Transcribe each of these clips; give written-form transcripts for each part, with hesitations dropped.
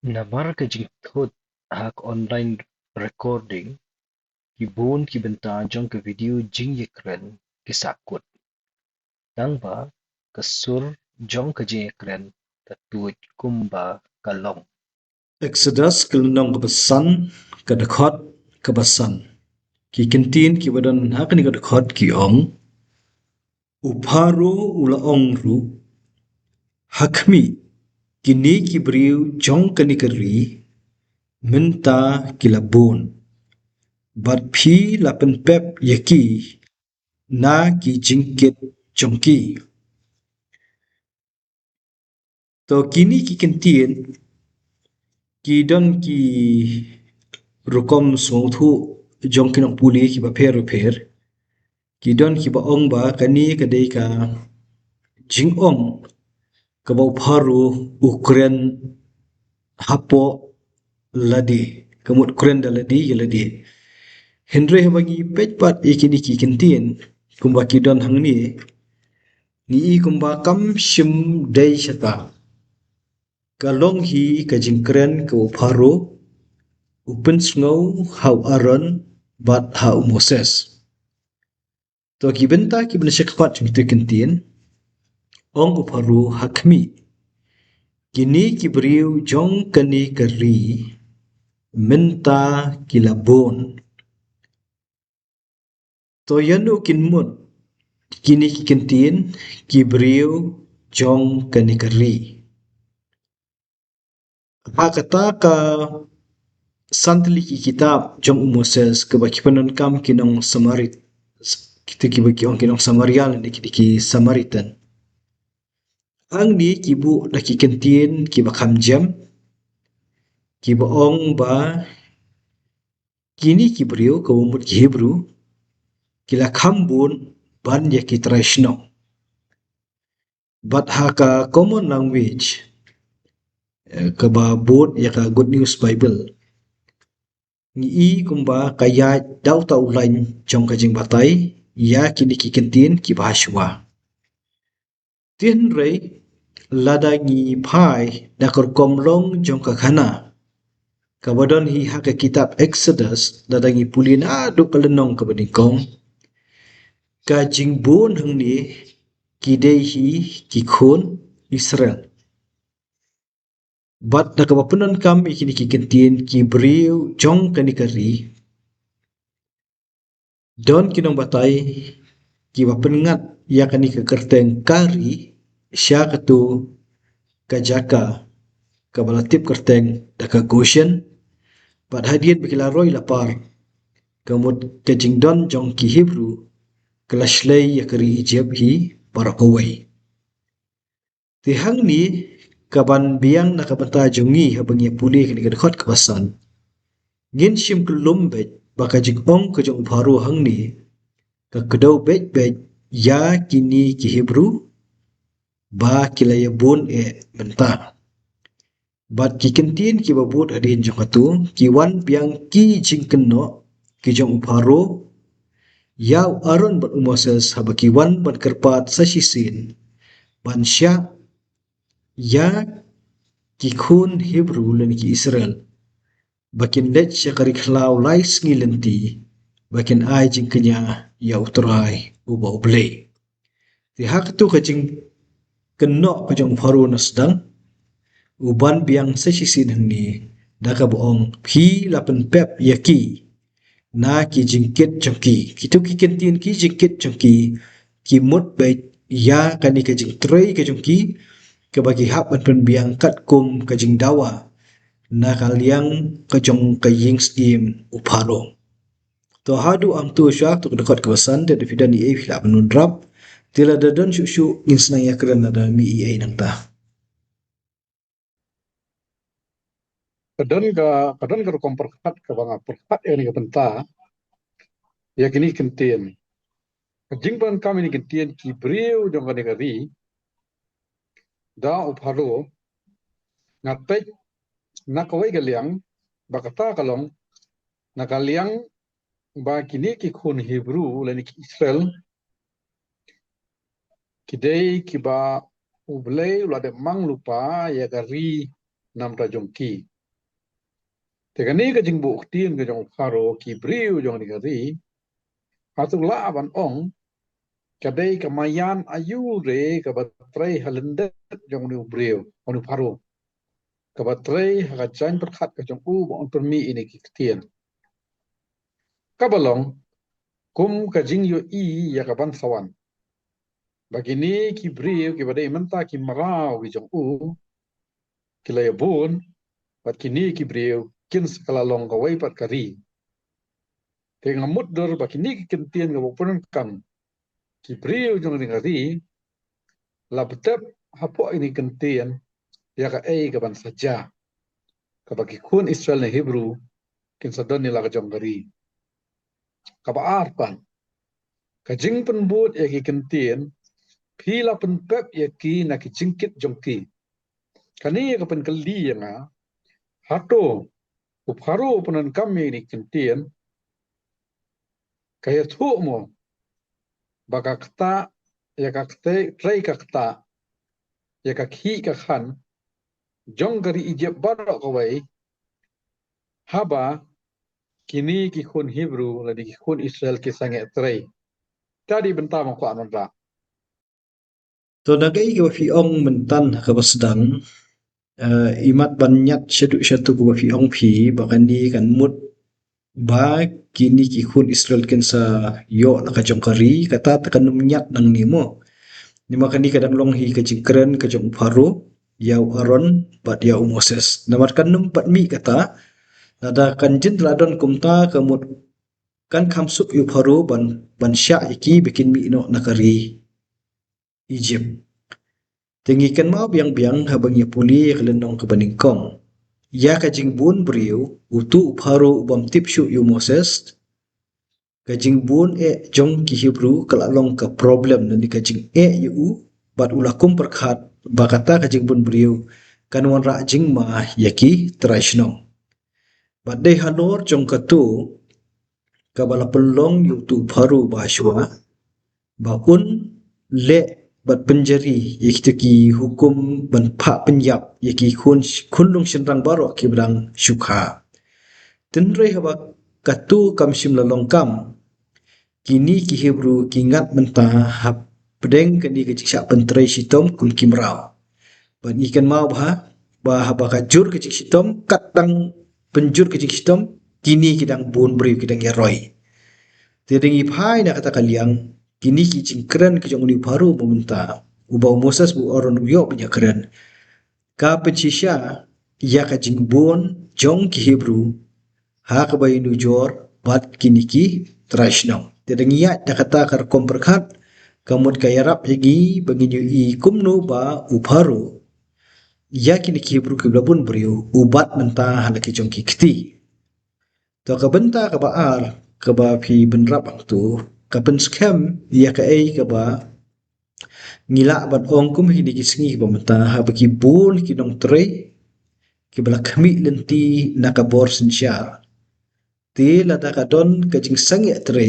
Namar ka jingthot hak online recording kibun kibenta jong ka video jing yekren kisakut. Tang ba kasur jong ka jing yekren tatuj kumba kalong. Exodus kelendong kebesan kedekot kebesan. Ki kentin ki badan hakni kedekot ki ong uparo ula ong ru hakmi kini ki beriu jong kenikeri menta kilabon bat phi lapen pep yaki na ki jingkit jongki to kini ki kentin ki don ki rukom song thu jong kinong puli ki ba per ki don ki ba ong ba kani kadai ka jing ong ka ba pharu ukren hapo ladi kamut kren da ladi ya ladi Henry bagi pechpat ikini ki kentin kumba ki don hang ni i kumba kam shim dai shata kalong hi ka jingkren ka pharu upin snow how aron bat how Moses to ki benta ki bena shakpat jingte kentin ong upharu hakmi kini ki beriu jong kani kari menta kilabon to yanu kinmut kini ki kentin ki beriu jong kani kari kata ka santli ki kitab jong Moses ke baki panon kam kinong Samarit kita ki baki ong kinong Samarial ni ki Samaritan ang ni ki bu da ki kentin ki bakam jam ki boong ba kini ki beriu ka umut ki Hebrew kila khambun ban ya ki Traishno but haka common language ka ba board ya ka Good News Bible ni i kumba kaya daw ta ulain jong ka jing batay ya kini ki kentin ki bahashwa tin rei lada ngi phai da kor komlong jong ka khana kabadon hi haka kitab Exodus lada ngi pulin adu kalenong ka banikong ka jing bon hang ni ki dei hi ki khon Israel bat da kabapunan kam ikini ki kentin ki beriu jong kanikari don kinong batay ki bapengat ya kani ka kerteng kari sya katu kajaka kabalatip kerteng daka Goshen bat hadian bikilaroi lapar kamut kajingdon jong ki Hebrew kelashlei ya kari Egypt hi parakowai tihang ni kaban biang na kabanta jongi habang ya puli kani kadkhot kabasan ngin shim kulum bet baka jing ong ka jong paru hang ni ka kedau bet ya kini ki Hebrew ba kilaya bon menta bat ki kentin ki babut adin jong atu ki wan biang ki jing kenno ki jong uparo ya aron bat Moses habaki wan bat kerpat sasisin ban sya ya ki khun Hebrew len ki Israel bakin lech sya kari khlau lais ngilenti bakin ai jing kenya ya utrai uba ublei ti hak tu ka jing kenno ka jong uparo nasdang uban biang sesisin hangni daka boong phi lapen pep yaki na ki jingkit jongki kitu ki kentin ki jingkit jongki ki mut bet ya kani ka jing trei ka jongki ka bagi hap pen biang kat kum ka jing dawa na kaliang ka jong ka ying stim uparo to hadu am tu syak tu dekat kebasan de fidan ni e phila penun rap tila dadon syu insna ya kran ada mi e nang ta kadon ka komperkat ka banga perkat ni ka penta ya kini kentin jingban kami ni kentin ki breu jong ka negari da uphalo ngatek nakawai galiang bakata kalong nakaliang ba kini ki khun Hebrew lani ki Israel kidei ki ba ublei ulade mang lupa ya gari nam ta jongki Tegani ka jing bu tien ka jong pharo ki briu jong ni ka ri atuk la ban ong kadai ka mayan ayu re ka batrai halendet jong ni briu onu pharo ka batrai ha jan perkhat ka jong u on permi ini ki tien ka balong kum ka jing yo i ya ka ban sawan bagini ki briu ki badai menta ki marau ki jong u ki la bun pat kini ki briu kin skala long ka wai pat kari te ngamut dor bakini ki kentien ka bopun kam ki briu jong ni kari labtep hapo ini kentien ya ka ka ban saja ka bagi kun Israel na Hebrew kin sadon nila ka jong kari ka baar pan ka jing penbut ya ki kentien pila penpep ya ki na ki jingkit jong ki kani ka pen kali nga hato upharu punan kami ni kentien kaya tu mo baka kata ya ka kte trai ka kata ya ka ki ka khan jong kari ijeb barok kawai haba kini ki khun Hebrew ladi ki khun Israel ki sange trai tadi benta mo ko anon ra To nagai ka fi ong mentan ka basdang imat banyat syatu ka fi ong phi bakani kan mut ba kini ki khun Israel ken sa yo na ka jong kari kata takan numnyat nang nimo ni makani kadang long hi ka jingkren ka jong pharo yau Aaron bat yau Moses namar kan num pat mi kata nada kan jin ladon kumta ka mut kan khamsuk yu pharo ban sya iki bikin mi no nakari Egypt tengikan mau biang-biang habang ya puli kelenong ke baningkong ya kajing bun beriu utu pharo ubam tipshu yu Moses kajing bun jong ki Hebrew kalalong ka problem nani kajing yu bat ulakum perkhat bakata kajing bun beriu kan wan ra jing ma yaki traishno bat dei halor jong katu kabala pelong yu tu pharo bashwa bakun le bat penjari yaki hukum ban pha penyap yaki khunlung shinrang baro ki brang shukha tenrei haba katu kam shim la longkam kini ki Hebrew ki ngat menta hap pedeng kani ke ciksa pentrei sitom kun kimrau ban ikan mau ba haba kajur ke cik sitom katang penjur ke cik sitom kini kidang bun beri kidang yaroi tedeng iphai na kata kaliang kini ki jingkren ke jong ni baru meminta ubau Moses bu oron uyo punya keren ka pencisya ya ka jingbon jong ki Hebrew ha ka bayi nujor bat kini ki trashno tedeng iya da kata kar komperkat kamut kayarap yagi bagi i kumno ba uparu ya kini ki Hebrew ki blabun beriu ubat menta halaki jong ki kiti to ka benta ka baar ka ba phi benrap ang tu ka pen scam ya ka ka ba ngila ban ong kum hi digi singi ba mata ha ba ki bul ki dong tre ki bala kami lenti na ka bor sin syar ti la ta ka don ka jing sangi tre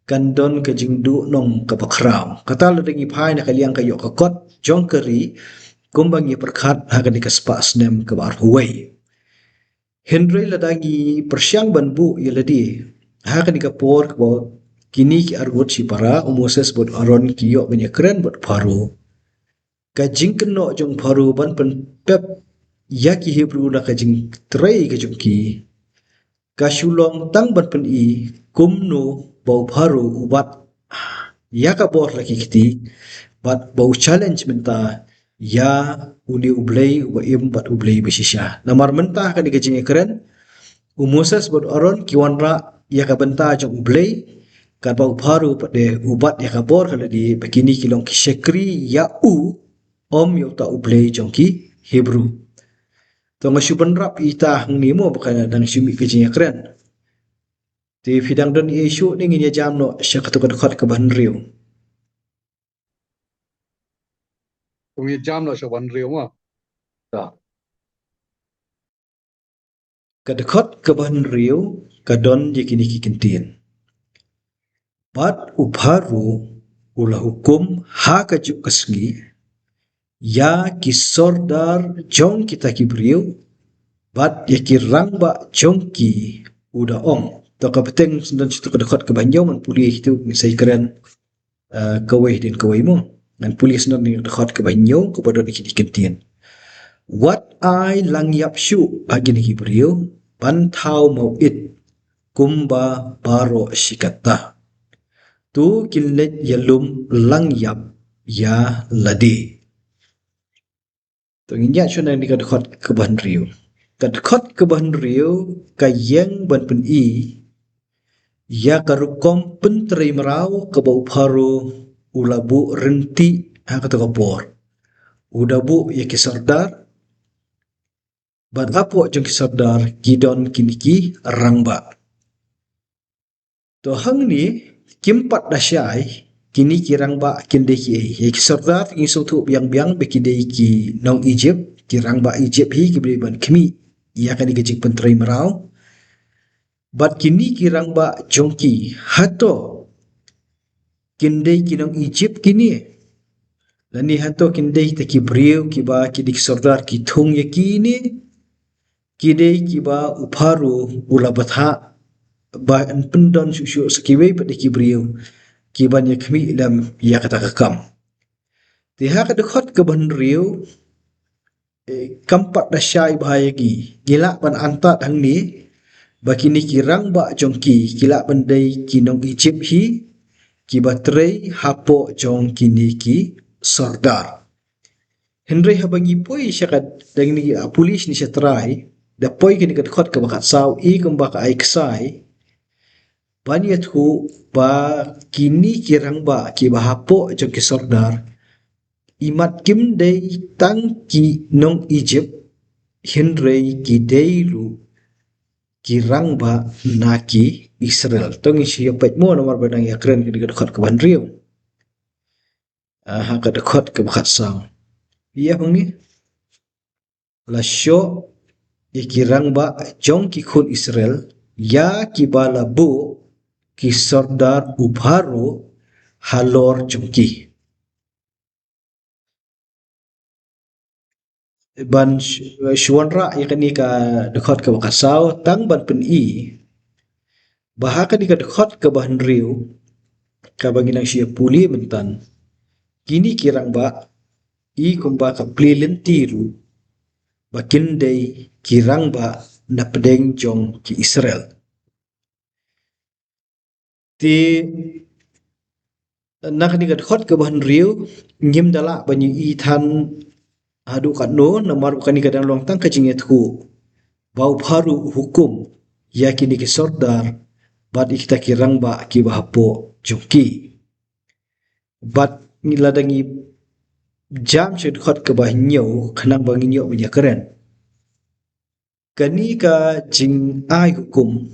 kan don ka jing du nong ka bakraw kata la dingi phai na ka liang ka yo ka kot jong kari kumbang ye perkhat ha ka di ka spa snem ka bar huwei Henry la dangi persyang ban bu ye ladi ha ka di ka por ka kini ki argut si para Moses bot Aaron ki yo benya keren bot Faro ka jing keno jong Faro ban pen pep ya ki Hebrew na ka jing trei ka jong ki ka shulong tang ban pen i kumno bau Faro ubat ya ka bor laki kiti bat bau challenge menta ya uni ublei wa im bat ublei besisha namar menta ka di ka jing keren Moses bot Aaron ki wanra ya ka benta jong ublei kan bau baru pada ubat ya kabor kalau di begini kilong ki shekri ya om yo ta ublei jongki Hebrew to ngasu benrap ita hang ni mo bukan dan sumi ke keren ti fidang don isu ni ngin ya jamno syakatu kan khat ka ban riu kung jam lo shawan riu ma ta ka dekat ka ban riu ka don yakini ki kentien bat upharu ula hukum ha ka juk kasngi ya ki sordar jong kita ki beriu Bat yakirang ba jongki uda ong. To kapeteng sendan situ kedekot ke banjau man pulih itu saya keren kawai din kawai mo. Dan pulih sendan ni dekot ke banjau kepada dikit-dikitian. What I lang yap shu agin hibriyo pantau mau it kumba baro shikata. Tu kilnet yalum lang yap ya ladi. Tu nginya shuna ni kadekot ke ban riu. Kadekot ke ban riu kayeng ban pen i ya karukom penteri merau ke bau paru ulabu renti ha kata kapor. Udabu ya kisardar ban apo jong kisardar gidon kiniki rangba. To hang ni kimpat dasyai kini kirang ba kinde ki ya kisardar ki sotu biang-biang be kide ki nong Egypt kirang ba Egypt hi ki ban kemi ya kan digejik penteri merau. Bat kini kirang ba jongki hato kindai kinong Egypt kini lani hato kindai te kibriu kiba kidik sordar ki thung ye kini kidai kiba uparu ulabatha ba an pendon susyu sekiwe pada kibriu kiban ye kmi lam ya kata kakam tiha kadekot ke ban riu kampat dasyai bahayagi gila ban antat hang ni bakini kirang ba jongki kila bandai kinong Egypt hi kibatrei hapo jong kini ki sordar. Henry habangi poi syakat dagni pulis ni syatrai da poi kini kadkhot ka bakat saw I kumbaka ai ksai baniat hu ba kini kirang ba ki bahapo jong ki sordar imat kim dei tang ki nong Egypt Henry ki deiru kirang ba naki Israel tong isi yapet mo nomor badang ya keren kini kadkhot ka banriu ha kadkhot ka bakat saw iya bang ni la syo ikirang ba jong ki khun Israel ya ki bala bu ki sordar ubharu halor jongki ban shwanra yakni ka dekhot ka bakasaw tang ban pen I bahaka di ka dekhot ka ban riu ka banginang siya puli mentan kini kirang ba I kumba ka plilin tiru bakindai kirang ba na pedeng jong ki Israel ti nak ni kadkhot ke bahan riu ngim dala banyu I than adu kat no namar bukan ni kadang long tang kajinget hu bau baru hukum yakini ki sordar bat ikta kirang ba ki bahapo jongki bat ni ladangi jam syed khot ke bahnyo khanang banginyo punya keren kani ka jing ai hukum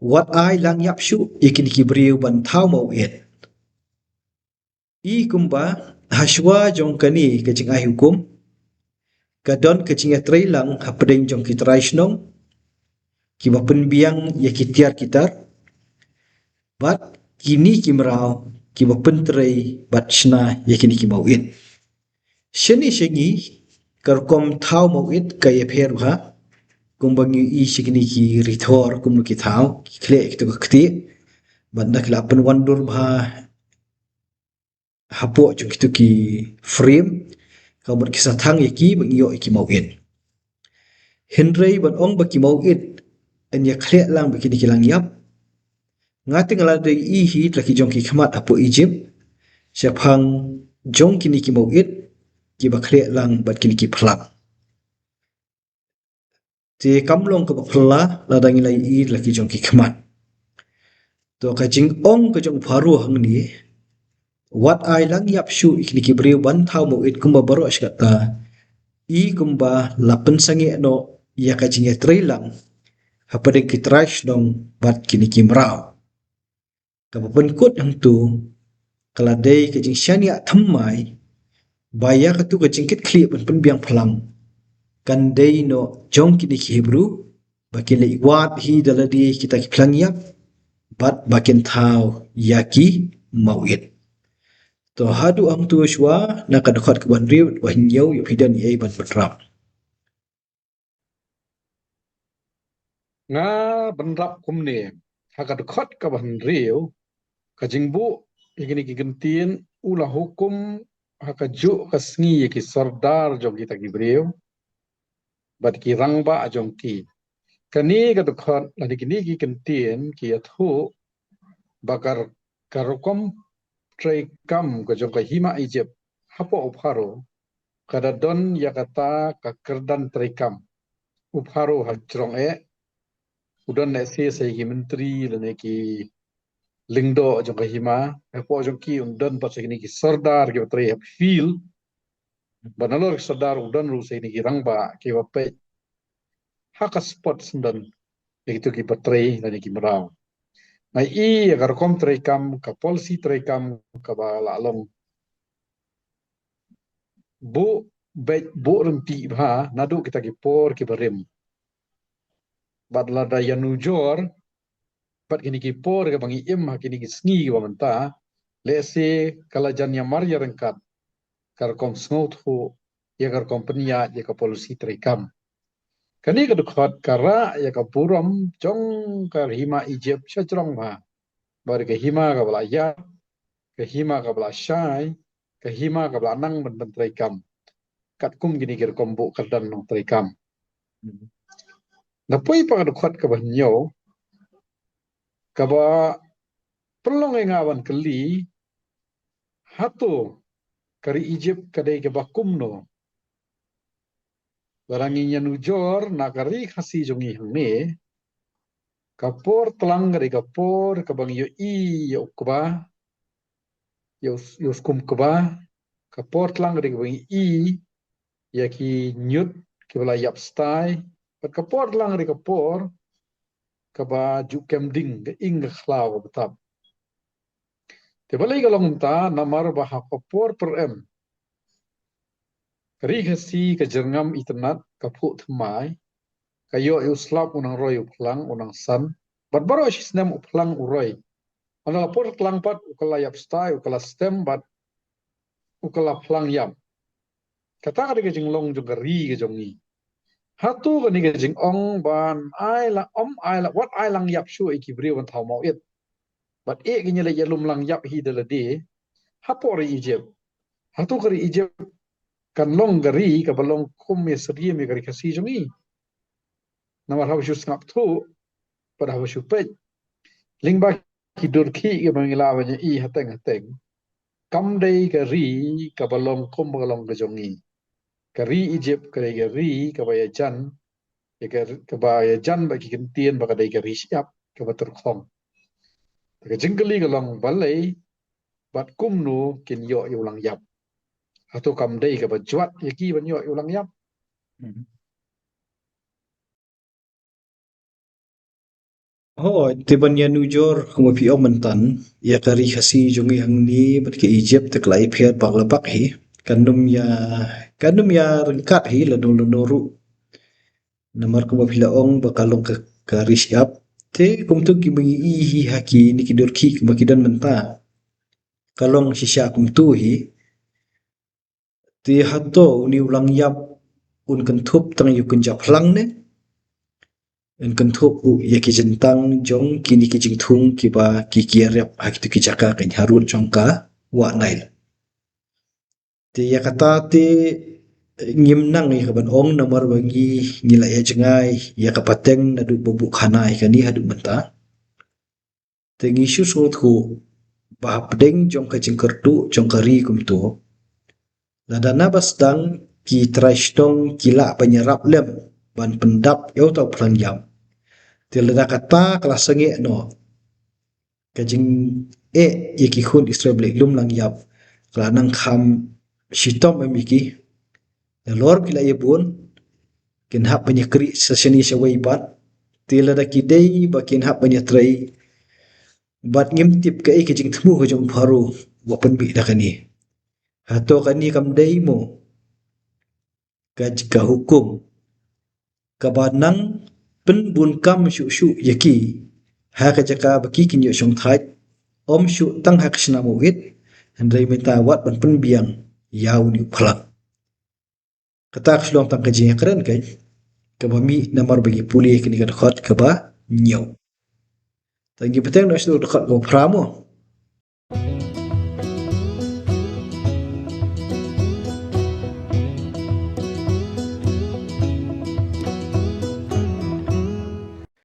wat ai lang yap shu ikini ki briu ban thau mau et I kumba hashwa jong kani ka jing ai hukum kadon ka jing atrai lang hapdeng jong ki traishnong ki bapen biang ya kitiar kitar bat kini ki merau ki bapen trai bat shna ya kini ki mauit sheni shengi karkom thau mauit ka ye pher ha kumbangi I shikini ki rithor kumnu ki thau ki khle ki to kti bat nak la pen wandur bha hapo jong kitu ki frame kabar kisah thang ye ki bang yo ki mauit Henry ban ong ba ki mauit en ya khle lang ba ki dikilang yap ngati ngala de I hi traki jong ki khmat apo Egypt syapang jong kini ki mauit ki ba khle lang bat kini ki phlang ti kamlong ka phla la dangi lai I laki jong ki khmat to ka jing ong ka jong pharu hang ni wat ai lang yap shu ikni ki brew ban thau mauit kumba baro ashkata I kumba lapen sangi no ya ka jing trailang hapade ki trash dong bat kini ki mrau kapapen kut hang tu kaladei ka jing shania thammai baya ka tu ka jingkit kli pen biang phalang kan dei no jong kini ki Hebrew bakin le wat hi daladi kita ki phlang yap bat bakin thau yaki mauit to hadu ang tu shwa na ka dokhat ka ban riu wa hinyau yu hidan ai ban patram nga benrap kumne hakat khot ka ban riu ka jingbu igini ki gentien ula hukum hakaju kasngi ki sardar jong kita gibreu bat ki rangba jong ki kani ka khot la dikini ki gentien ki athu bakar karokom tray kam ka jong ka hima Egypt hapo upharo kada don yakata ka kerdan tray kam upharo hajrong udan na se sai ki menteri lene ki lingdo jong ka hima hapo jong ki udan pas ni ki sardar ki tray feel banalor sardar udan ru sai ni ki rangba ki wape haka spot sendan itu ki batray lene ki merau mai agar kom tray kam ka policy tray kam ka ba la long bu renti ba nadu kita ki por ki berem bad lada yanujor pat kini ki por ke bangi im ha kini ki sngi ki bamanta lese kala jan ya mar ya rengkat kar kom sngot hu ya kar kompania ya ka policy trekam kani ka dukhat kara ya ka puram jong kar hima Egypt chajrong ba bar ke hima ka bala ya ke hima ka bala shai ke hima ka bala nang ben trekam kat kum gini kir kombo kardan nong trekam napoi pa dukhat ka banyo kaba perlong ngawan keli hato kari Egypt kadai ke bakum no barangi nyanujor nakari khasi jongi hangne kapor telang kari kapor kabang yo yo kuba yo skum kuba kapor telang kari kabang ya ki nyut ki bala yap stai pat kapor telang kari kapor kaba jukem ding ke ing khlaw betab te balai galong ta namar bah kapor per kari khasi ke jerngam internet kapu thmai kayo slap unang roy uplang unang san bat baro sisnem uplang uroy ana lapor tlang pat ukala yap stai ukala stem bat ukala plang yam kata ka ke jinglong jong ri ke jongi hatu ka ni ke jing ong ban ai la what ai lang yap shu e kibri wan thau mau it bat e ke nyele yelum lang yap hi de de hapor Egypt hatu kari Egypt kan long gari ka balong kum me sri me gari kasi jongi namar haw shu snap thu pada haw shu pe lingba ki durki ke mangila wanya hateng kam dei ka ri ka balong kum balong ka jongi ka ri Egypt ka dei ka ri ka baya jan ya ka baya jan ba ki kentien ba ka dei ka ri siap ka batur khong ka jingli ka long balai bat kum nu kin yo ulang yap atau kam dei ka bajuat ya ki ban yo ulang yap Oh, tiban ya nujor kuma pi omentan ya kari khasi jungi hangni bat ke Egypt te klai phiat bakla bak hi kanum ya rengkat hi lanu ru namar kuma phila ong bakalong ke kari siap te kumtu ki bangi i hi haki ni kidor ki kuma kidan menta kalong shisha kumtu hi te hatto uni ulang yap un kan thup tang yu kun jap hlang ne en kan thup u ya ki jentang jong kini ki jing thung ki ba ki kiarep ha ki tu ki jaka kan harun jong ka wa nail te ya kata te ngim nang i kaban ong namar bangi ngila ya jengai ya kapateng na du bobu khana i kani hadu menta te ngishu sot hu ba pedeng jong ka jing kertu jong kari kum tu ladana basdang ki traishtong kila penyerap lem ban pendap eu tau perang jam tilada kata kelas senge no kajing yeki hun Israel blek lum lang yap kelanang kham shitom emiki lor kila yebun kin hap banyak kri seseni sewai bat tilada kidei bakin hap banyak trai bat ngim tip ke kajing temu hujung baru wapen bi dakani hato kani kam dei mo ka hukum kabanang pen bun kam shu yaki ha ka jaka baki kin yo shong thai om shu tang hak shna mo hit handai meta wat ban pen biang yaw ni phala kata shlom tang ka jing kren kai Kaba mi namar bagi pulih kini kan khot kaba nyaw. Tangi petang na sido dekat ko pramo.